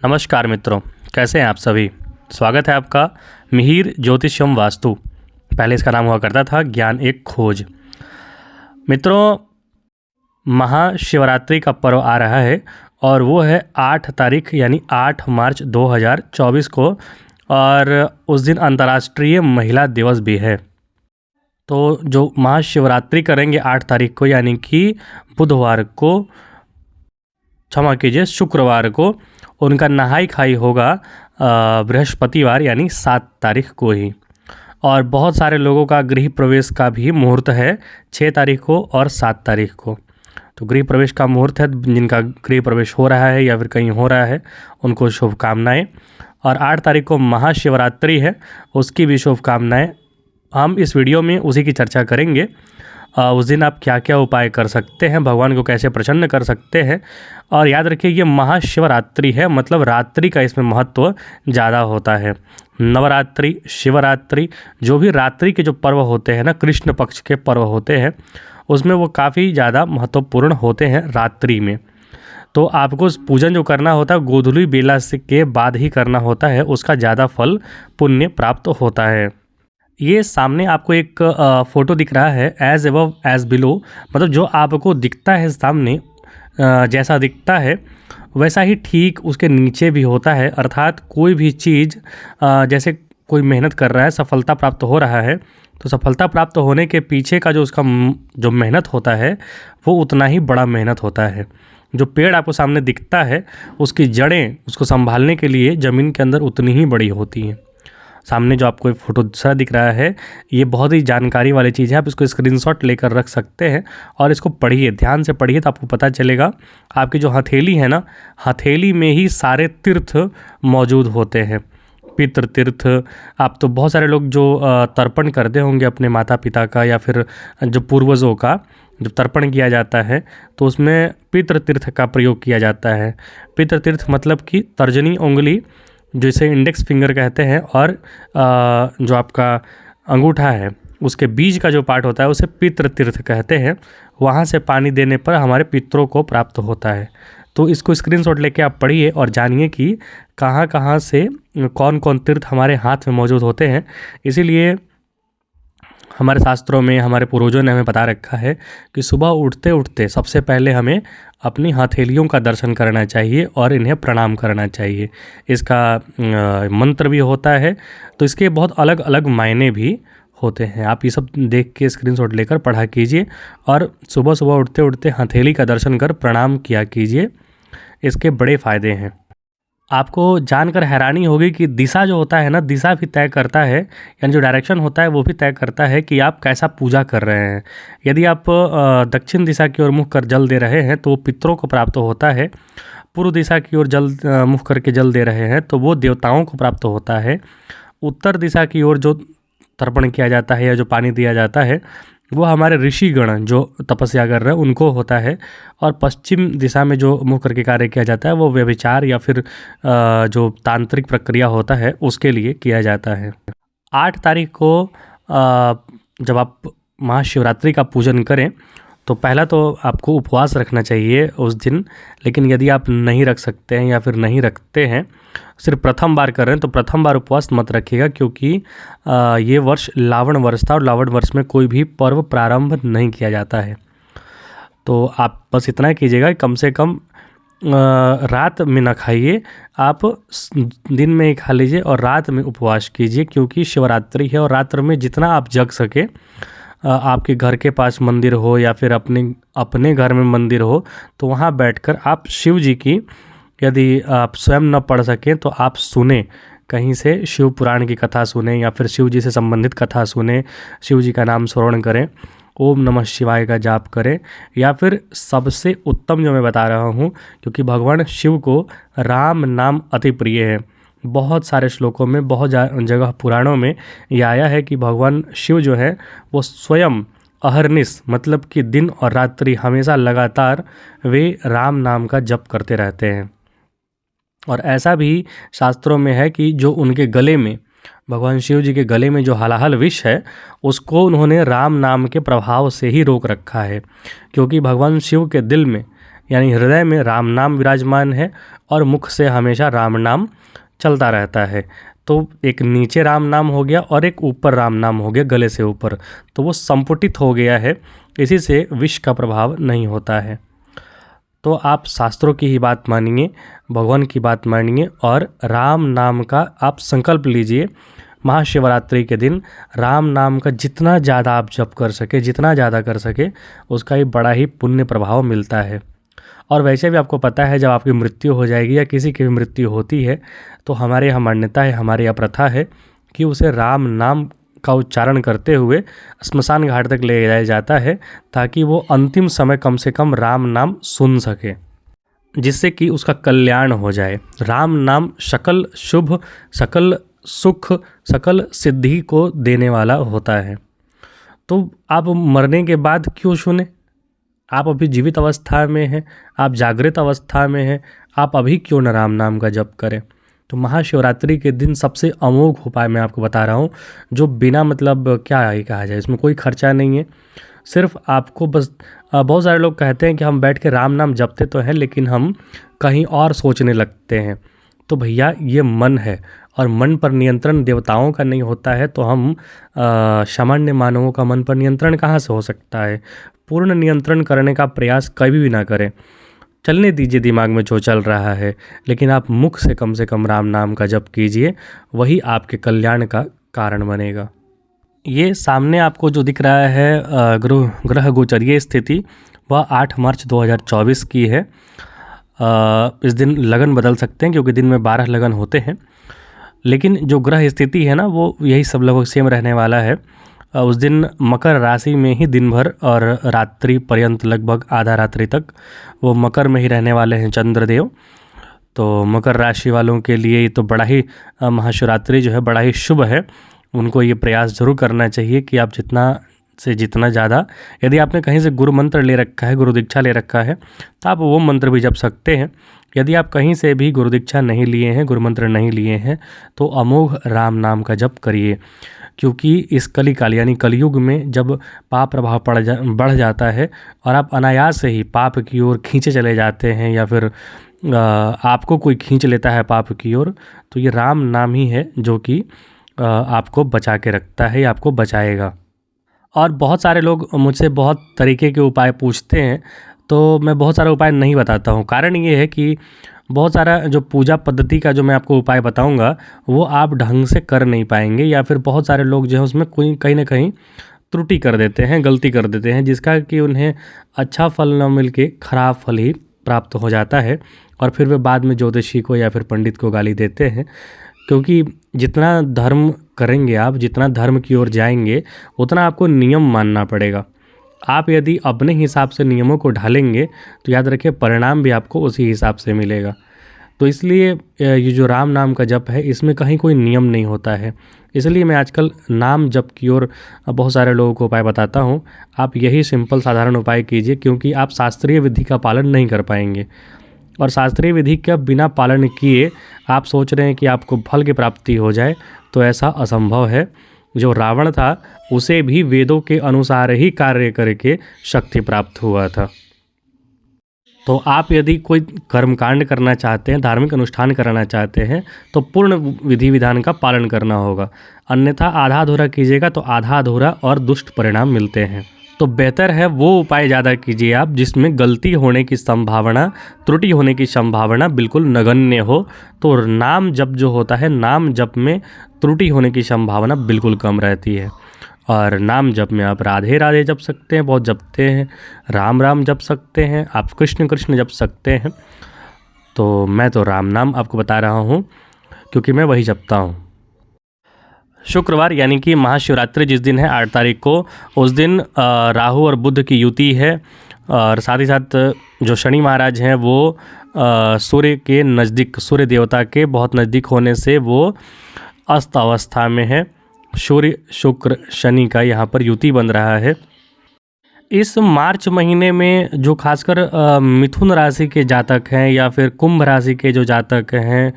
नमस्कार मित्रों, कैसे हैं आप सभी। स्वागत है आपका मिहिर ज्योतिषम वास्तु। पहले इसका नाम हुआ करता था ज्ञान एक खोज। मित्रों, महाशिवरात्रि का पर्व आ रहा है और वो है 8 तारीख यानी 8 मार्च 2024 को, और उस दिन अंतर्राष्ट्रीय महिला दिवस भी है। तो जो महाशिवरात्रि करेंगे 8 तारीख को यानी कि बुधवार को, क्षमा कीजिए शुक्रवार को, उनका नहाई खाई होगा बृहस्पतिवार यानी 7 तारीख को ही। और बहुत सारे लोगों का गृह प्रवेश का भी मुहूर्त है 6 तारीख को और 7 तारीख को। तो गृह प्रवेश का मुहूर्त है, जिनका गृह प्रवेश हो रहा है या फिर कहीं हो रहा है उनको शुभकामनाएं। और 8 तारीख को महाशिवरात्रि है, उसकी भी शुभकामनाएं। हम इस वीडियो में उसी की चर्चा करेंगे। उस दिन आप क्या क्या उपाय कर सकते हैं, भगवान को कैसे प्रसन्न कर सकते हैं। और याद रखिए ये महाशिवरात्रि है, मतलब रात्रि का इसमें महत्व ज़्यादा होता है। नवरात्रि, शिवरात्रि, जो भी रात्रि के जो पर्व होते हैं ना, कृष्ण पक्ष के पर्व होते हैं, उसमें वो काफ़ी ज़्यादा महत्वपूर्ण होते हैं रात्रि में। तो आपको पूजन जो करना होता है गोधूली बेला से के बाद ही करना होता है, उसका ज़्यादा फल पुण्य प्राप्त होता है। ये सामने आपको एक फ़ोटो दिख रहा है, एज एबव एज बिलो, मतलब जो आपको दिखता है सामने जैसा दिखता है वैसा ही ठीक उसके नीचे भी होता है। अर्थात कोई भी चीज़ जैसे कोई मेहनत कर रहा है, सफलता प्राप्त हो रहा है, तो सफलता प्राप्त होने के पीछे का जो उसका जो मेहनत होता है वो उतना ही बड़ा मेहनत होता है। जो पेड़ आपको सामने दिखता है उसकी जड़ें उसको संभालने के लिए ज़मीन के अंदर उतनी ही बड़ी होती हैं। सामने जो आपको एक फ़ोटो दूसरा दिख रहा है, ये बहुत ही जानकारी वाली चीज़ है। आप इसको स्क्रीनशॉट लेकर रख सकते हैं और इसको पढ़िए, ध्यान से पढ़िए, तो आपको पता चलेगा। आपकी जो हथेली है ना, हथेली में ही सारे तीर्थ मौजूद होते हैं। पितृ तीर्थ, आप तो बहुत सारे लोग जो तर्पण करते होंगे अपने माता पिता का या फिर जो पूर्वजों का जब तर्पण किया जाता है तो उसमें पितृ तीर्थ का प्रयोग किया जाता है। पितृ तीर्थ मतलब कि तर्जनी उंगली, जिसे इंडेक्स फिंगर कहते हैं, और जो आपका अंगूठा है उसके बीच का जो पार्ट होता है उसे पितृ तीर्थ कहते हैं। वहाँ से पानी देने पर हमारे पितरों को प्राप्त होता है। तो इसको स्क्रीनशॉट लेके आप पढ़िए और जानिए कि कहाँ कहाँ से कौन कौन तीर्थ हमारे हाथ में मौजूद होते हैं। इसीलिए हमारे शास्त्रों में हमारे पूर्वजों ने हमें बता रखा है कि सुबह उठते उठते सबसे पहले हमें अपनी हथेलियों का दर्शन करना चाहिए और इन्हें प्रणाम करना चाहिए। इसका मंत्र भी होता है, तो इसके बहुत अलग अलग मायने भी होते हैं। आप ये सब देख के स्क्रीनशॉट लेकर पढ़ा कीजिए और सुबह सुबह उठते उठते हथेली का दर्शन कर प्रणाम किया कीजिए। इसके बड़े फ़ायदे हैं। आपको जानकर हैरानी होगी कि दिशा जो होता है ना, दिशा भी तय करता है, यानी जो डायरेक्शन होता है वो भी तय करता है कि आप कैसा पूजा कर रहे हैं। यदि आप दक्षिण दिशा की ओर मुख कर जल दे रहे हैं तो वो पितरों को प्राप्त होता है। पूर्व दिशा की ओर जल मुख करके जल दे रहे हैं तो वो देवताओं को प्राप्त होता है। उत्तर दिशा की ओर जो तर्पण किया जाता है या जो पानी दिया जाता है वो हमारे ऋषिगण जो तपस्या कर रहे हैं उनको होता है। और पश्चिम दिशा में जो मुँह करके कार्य किया जाता है वो व्यभिचार या फिर जो तांत्रिक प्रक्रिया होता है उसके लिए किया जाता है। 8 तारीख को जब आप महाशिवरात्रि का पूजन करें तो पहला तो आपको उपवास रखना चाहिए उस दिन। लेकिन यदि आप नहीं रख सकते हैं या फिर नहीं रखते हैं, सिर्फ प्रथम बार कर रहे हैं, तो प्रथम बार उपवास मत रखिएगा, क्योंकि ये वर्ष लावण वर्ष था और लावण वर्ष में कोई भी पर्व प्रारंभ नहीं किया जाता है। तो आप बस इतना कीजिएगा, कम से कम रात में ना खाइए, आप दिन में ही खा लीजिए और रात में उपवास कीजिए, क्योंकि शिवरात्रि है और रात्र में जितना आप जग सके, आपके घर के पास मंदिर हो या फिर अपने घर में मंदिर हो, तो वहाँ बैठकर आप शिव जी की, यदि आप स्वयं न पढ़ सकें तो आप सुने, कहीं से शिव पुराण की कथा सुने या फिर शिव जी से संबंधित कथा सुने, शिव जी का नाम स्मरण करें, ओम नमः शिवाय का जाप करें। या फिर सबसे उत्तम जो मैं बता रहा हूँ, क्योंकि भगवान शिव को राम नाम अति प्रिय है। बहुत सारे श्लोकों में, बहुत जगह पुराणों में ये आया है कि भगवान शिव जो है वो स्वयं अहरनिश, मतलब कि दिन और रात्रि हमेशा लगातार वे राम नाम का जप करते रहते हैं। और ऐसा भी शास्त्रों में है कि जो उनके गले में, भगवान शिव जी के गले में जो हलाहल विष है उसको उन्होंने राम नाम के प्रभाव से ही रोक रखा है, क्योंकि भगवान शिव के दिल में यानी हृदय में राम नाम विराजमान है और मुख से हमेशा राम नाम चलता रहता है। तो एक नीचे राम नाम हो गया और एक ऊपर राम नाम हो गया गले से ऊपर, तो वो संपुटित हो गया है, इसी से विष का प्रभाव नहीं होता है। तो आप शास्त्रों की ही बात मानिए, भगवान की बात मानिए और राम नाम का आप संकल्प लीजिए। महाशिवरात्रि के दिन राम नाम का जितना ज़्यादा आप जप कर सके, जितना ज़्यादा कर सके, उसका ही बड़ा ही पुण्य प्रभाव मिलता है। और वैसे भी आपको पता है, जब आपकी मृत्यु हो जाएगी या किसी की भी मृत्यु होती है तो हमारे यहाँ मान्यता है, हमारे यहाँ प्रथा है कि उसे राम नाम का उच्चारण करते हुए स्मशान घाट तक ले जाया जाता है, ताकि वो अंतिम समय कम से कम राम नाम सुन सके, जिससे कि उसका कल्याण हो जाए। राम नाम सकल शुभ, सकल सुख, सकल सिद्धि को देने वाला होता है। तो आप मरने के बाद क्यों सुने? आप अभी जीवित अवस्था में हैं, आप जागृत अवस्था में हैं, आप अभी क्यों न राम नाम का जप करें? तो महाशिवरात्रि के दिन सबसे अमोघ उपाय मैं आपको बता रहा हूँ, जो बिना मतलब क्या ही कहा जाए, इसमें कोई खर्चा नहीं है। सिर्फ आपको बस बहुत सारे लोग कहते हैं कि हम बैठ के राम नाम जपते तो हैं, लेकिन हम कहीं और सोचने लगते हैं। तो भैया, ये मन है और मन पर नियंत्रण देवताओं का नहीं होता है, तो हम सामान्य मानवों का मन पर नियंत्रण कहाँ से हो सकता है? पूर्ण नियंत्रण करने का प्रयास कभी भी ना करें। चलने दीजिए दिमाग में जो चल रहा है, लेकिन आप मुख से कम राम नाम का जप कीजिए, वही आपके कल्याण का कारण बनेगा। ये सामने आपको जो दिख रहा है ग्रह गोचरीय स्थिति, वह 8 मार्च 2024 की है। इस दिन लगन बदल सकते हैं, क्योंकि दिन में 12 लगन होते हैं, लेकिन जो ग्रह स्थिति है ना, वो यही सब लगभग सेम रहने वाला है। उस दिन मकर राशि में ही दिन भर और रात्रि पर्यंत, लगभग आधा रात्रि तक वो मकर में ही रहने वाले हैं चंद्रदेव। तो मकर राशि वालों के लिए तो बड़ा ही महाशिवरात्रि जो है बड़ा ही शुभ है। उनको ये प्रयास ज़रूर करना चाहिए कि आप जितना से जितना ज़्यादा, यदि आपने कहीं से गुरु मंत्र ले रखा है, गुरु दीक्षा ले रखा है, तो आप वो मंत्र भी जप सकते हैं। यदि आप कहीं से भी गुरु दीक्षा नहीं लिए हैं, गुरु मंत्र नहीं लिए हैं, तो अमोघ राम नाम का जप करिए, क्योंकि इस कलिकाल यानी कलयुग में जब पाप प्रभाव बढ़ जाता है और आप अनायास से ही पाप की ओर खींचे चले जाते हैं, या फिर आपको कोई खींच लेता है पाप की ओर, तो ये राम नाम ही है जो कि आपको बचा के रखता है, आपको बचाएगा। और बहुत सारे लोग मुझसे बहुत तरीके के उपाय पूछते हैं, तो मैं बहुत सारा उपाय नहीं बताता हूँ। कारण ये है कि बहुत सारा जो पूजा पद्धति का जो मैं आपको उपाय बताऊंगा, वो आप ढंग से कर नहीं पाएंगे, या फिर बहुत सारे लोग जो है उसमें कोई कहीं ना कहीं त्रुटि कर देते हैं, गलती कर देते हैं, जिसका कि उन्हें अच्छा फल न मिल के खराब फल ही प्राप्त हो जाता है, और फिर वे बाद में ज्योतिषी को या फिर पंडित को गाली देते हैं। क्योंकि जितना धर्म करेंगे आप, जितना धर्म की ओर जाएंगे, उतना आपको नियम मानना पड़ेगा। आप यदि अपने हिसाब से नियमों को ढालेंगे तो याद रखिए परिणाम भी आपको उसी हिसाब से मिलेगा। तो इसलिए ये जो राम नाम का जप है, इसमें कहीं कोई नियम नहीं होता है। इसलिए मैं आजकल नाम जप की ओर बहुत सारे लोगों को उपाय बताता हूँ। आप यही सिंपल साधारण उपाय कीजिए, क्योंकि आप शास्त्रीय विधि का पालन नहीं कर पाएंगे, और शास्त्रीय विधि का बिना पालन किए आप सोच रहे हैं कि आपको फल की प्राप्ति हो जाए, तो ऐसा असंभव है। जो रावण था, उसे भी वेदों के अनुसार ही कार्य करके शक्ति प्राप्त हुआ था। तो आप यदि कोई कर्मकांड करना चाहते हैं, धार्मिक अनुष्ठान करना चाहते हैं, तो पूर्ण विधि विधान का पालन करना होगा, अन्यथा आधा अधूरा कीजिएगा तो आधा अधूरा और दुष्ट परिणाम मिलते हैं। तो बेहतर है वो उपाय ज़्यादा कीजिए आप जिसमें गलती होने की संभावना, त्रुटि होने की संभावना बिल्कुल नगण्य हो। तो नाम जप जो होता है, नाम जप में त्रुटि होने की संभावना बिल्कुल कम रहती है। और नाम जप में आप राधे राधे जप सकते हैं, बहुत जपते हैं, राम राम जप सकते हैं, आप कृष्ण कृष्ण जप सकते हैं। तो मैं तो राम नाम आपको बता रहा हूँ, क्योंकि मैं वही जपता हूँ। शुक्रवार यानी कि महाशिवरात्रि जिस दिन है 8 तारीख को, उस दिन राहु और बुध की युति है, और साथ ही साथ जो शनि महाराज हैं वो सूर्य के नज़दीक, सूर्य देवता के बहुत नज़दीक होने से वो अस्त अवस्था में है। सूर्य शुक्र शनि का यहाँ पर युति बन रहा है। इस मार्च महीने में जो खासकर मिथुन राशि के जातक हैं या फिर कुंभ राशि के जो जातक हैं,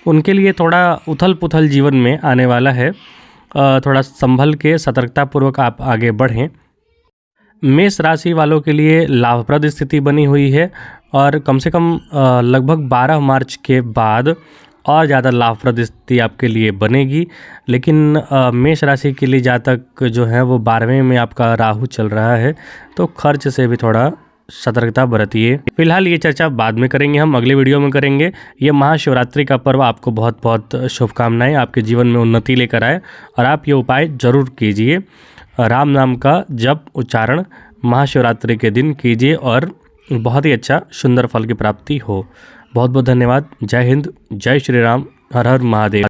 उनके लिए थोड़ा उथल पुथल जीवन में आने वाला है। थोड़ा संभल के सतर्कतापूर्वक आप आगे बढ़ें। मेष राशि वालों के लिए लाभप्रद स्थिति बनी हुई है और कम से कम लगभग 12 मार्च के बाद और ज़्यादा लाभप्रद स्थिति आपके लिए बनेगी। लेकिन मेष राशि के लिए जातक जो है वो 12वें में आपका राहु चल रहा है, तो खर्च से भी थोड़ा सतर्कता बरतिए। फिलहाल ये चर्चा बाद में करेंगे, हम अगले वीडियो में करेंगे। ये महाशिवरात्रि का पर्व आपको बहुत बहुत शुभकामनाएं, आपके जीवन में उन्नति लेकर आए और आप ये उपाय जरूर कीजिए। राम नाम का जप उच्चारण महाशिवरात्रि के दिन कीजिए और बहुत ही अच्छा सुंदर फल की प्राप्ति हो। बहुत बहुत धन्यवाद। जय हिंद, जय श्री राम, हर हर महादेव।